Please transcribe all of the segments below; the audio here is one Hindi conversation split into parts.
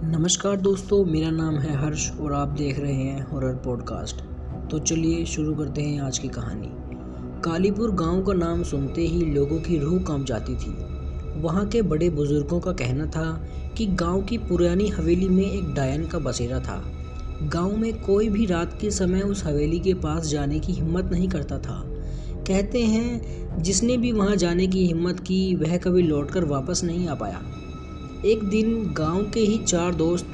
नमस्कार दोस्तों, मेरा नाम है हर्ष और आप देख रहे हैं हॉरर पॉडकास्ट। तो चलिए शुरू करते हैं आज की कहानी। कालीपुर गांव का नाम सुनते ही लोगों की रूह कांप जाती थी। वहां के बड़े बुजुर्गों का कहना था कि गांव की पुरानी हवेली में एक डायन का बसेरा था। गांव में कोई भी रात के समय उस हवेली के पास जाने की हिम्मत नहीं करता था। कहते हैं जिसने भी वहां जाने की हिम्मत की वह कभी लौटकर वापस नहीं आ पाया। एक दिन गांव के ही 4 दोस्त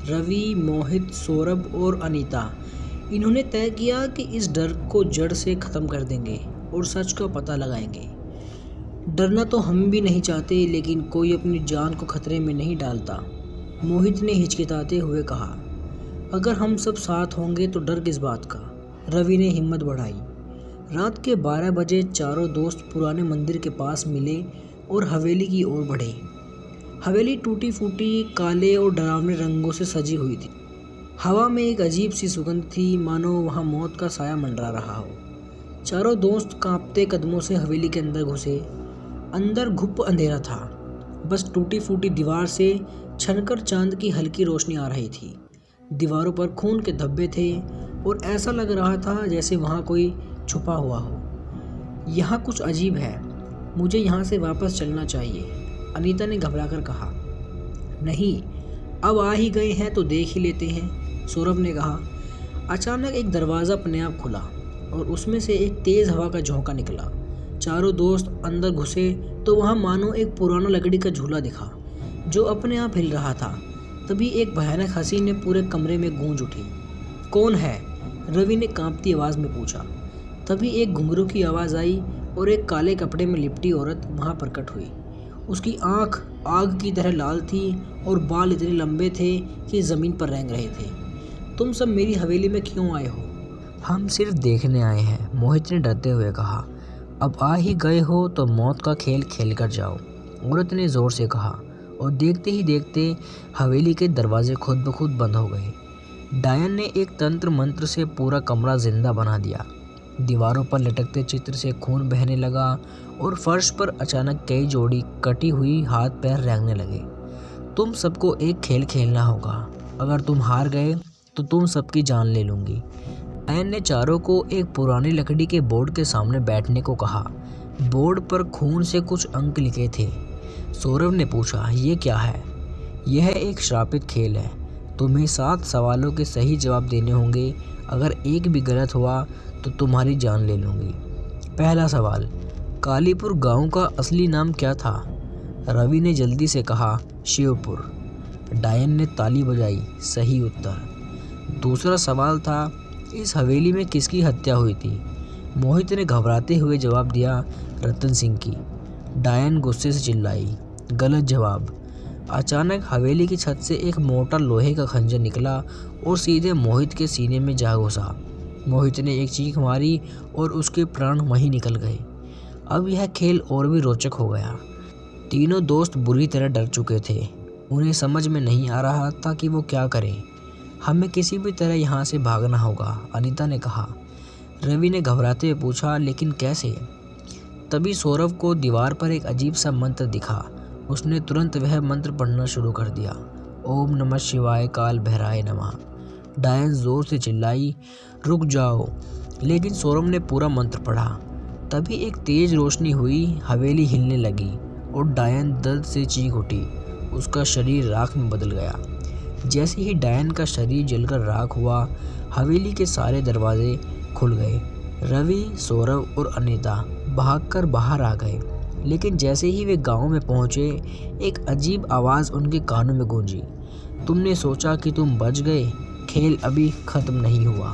रवि, मोहित, सौरभ और अनीता, इन्होंने तय किया कि इस डर को जड़ से ख़त्म कर देंगे और सच का पता लगाएंगे। डरना तो हम भी नहीं चाहते, लेकिन कोई अपनी जान को खतरे में नहीं डालता। मोहित ने हिचकिचाते हुए कहा, अगर हम सब साथ होंगे तो डर किस बात का। रवि ने हिम्मत बढ़ाई। रात के 12 बजे चारों दोस्त पुराने मंदिर के पास मिले और हवेली की ओर बढ़े। हवेली टूटी फूटी, काले और डरावने रंगों से सजी हुई थी। हवा में एक अजीब सी सुगंध थी, मानो वहां मौत का साया मंडरा रहा हो। चारों दोस्त कांपते कदमों से हवेली के अंदर घुसे। अंदर घुप अंधेरा था। बस टूटी फूटी दीवार से छनकर चांद की हल्की रोशनी आ रही थी। दीवारों पर खून के धब्बे थे और ऐसा लग रहा था जैसे वहां कोई छुपा हुआ हो। यहाँ कुछ अजीब है, मुझे यहाँ से वापस चलना चाहिए, अनीता ने घबराकर कहा। नहीं, अब आ ही गए हैं तो देख ही लेते हैं, सौरभ ने कहा। अचानक एक दरवाज़ा अपने आप खुला और उसमें से एक तेज़ हवा का झोंका निकला। चारों दोस्त अंदर घुसे तो वहाँ मानो एक पुराना लकड़ी का झूला दिखा जो अपने आप हिल रहा था। तभी एक भयानक हंसी ने पूरे कमरे में गूंज उठी। कौन है? रवि ने कांपती आवाज़ में पूछा। तभी एक घुंघरू की आवाज़ आई और एक काले कपड़े में लिपटी औरत वहाँ प्रकट हुई। उसकी आंख आग की तरह लाल थी और बाल इतने लंबे थे कि ज़मीन पर रेंग रहे थे। तुम सब मेरी हवेली में क्यों आए हो? हम सिर्फ देखने आए हैं, मोहित ने डरते हुए कहा। अब आ ही गए हो तो मौत का खेल खेल कर जाओ, औरत ने ज़ोर से कहा। और देखते ही देखते हवेली के दरवाजे खुद ब खुद बंद हो गए। डायन ने एक तंत्र मंत्र से पूरा कमरा जिंदा बना दिया। दीवारों पर लटकते चित्र से खून बहने लगा और फर्श पर अचानक कई जोड़ी कटी हुई हाथ पैर रेंगने लगे। तुम सबको एक खेल खेलना होगा, अगर तुम हार गए तो तुम सबकी जान ले लूँगी। डायन ने चारों को एक पुरानी लकड़ी के बोर्ड के सामने बैठने को कहा। बोर्ड पर खून से कुछ अंक लिखे थे। सौरभ ने पूछा, ये क्या है? यह एक श्रापित खेल है। तुम्हें 7 सवालों के सही जवाब देने होंगे। अगर एक भी गलत हुआ तो तुम्हारी जान ले लूँगी। पहला सवाल, कालीपुर गांव का असली नाम क्या था? रवि ने जल्दी से कहा, शिवपुर। डायन ने ताली बजाई, सही उत्तर। दूसरा सवाल था, इस हवेली में किसकी हत्या हुई थी? मोहित ने घबराते हुए जवाब दिया, रतन सिंह की। डायन गुस्से से चिल्लाई, गलत जवाब। अचानक हवेली की छत से एक मोटा लोहे का खंजर निकला और सीधे मोहित के सीने में जा घुसा। मोहित ने एक चीख मारी और उसके प्राण वहीं निकल गए। अब यह खेल और भी रोचक हो गया। तीनों दोस्त बुरी तरह डर चुके थे। उन्हें समझ में नहीं आ रहा था कि वो क्या करें। हमें किसी भी तरह यहाँ से भागना होगा, अनीता ने कहा। रवि ने घबराते हुए पूछा, लेकिन कैसे? तभी सौरभ को दीवार पर एक अजीब सा मंत्र दिखा। उसने तुरंत वह मंत्र पढ़ना शुरू कर दिया। ओम नमः शिवाय काल भैराय नमः। डायन जोर से चिल्लाई, रुक जाओ, लेकिन सौरभ ने पूरा मंत्र पढ़ा। तभी एक तेज रोशनी हुई, हवेली हिलने लगी और डायन दर्द से चीख उठी। उसका शरीर राख में बदल गया। जैसे ही डायन का शरीर जलकर राख हुआ, हवेली के सारे दरवाजे खुल गए। रवि, सौरभ और अनीता भागकर बाहर आ गए, लेकिन जैसे ही वे गांव में पहुंचे, एक अजीब आवाज़ उनके कानों में गूंजी, तुमने सोचा कि तुम बच गए, खेल अभी ख़त्म नहीं हुआ।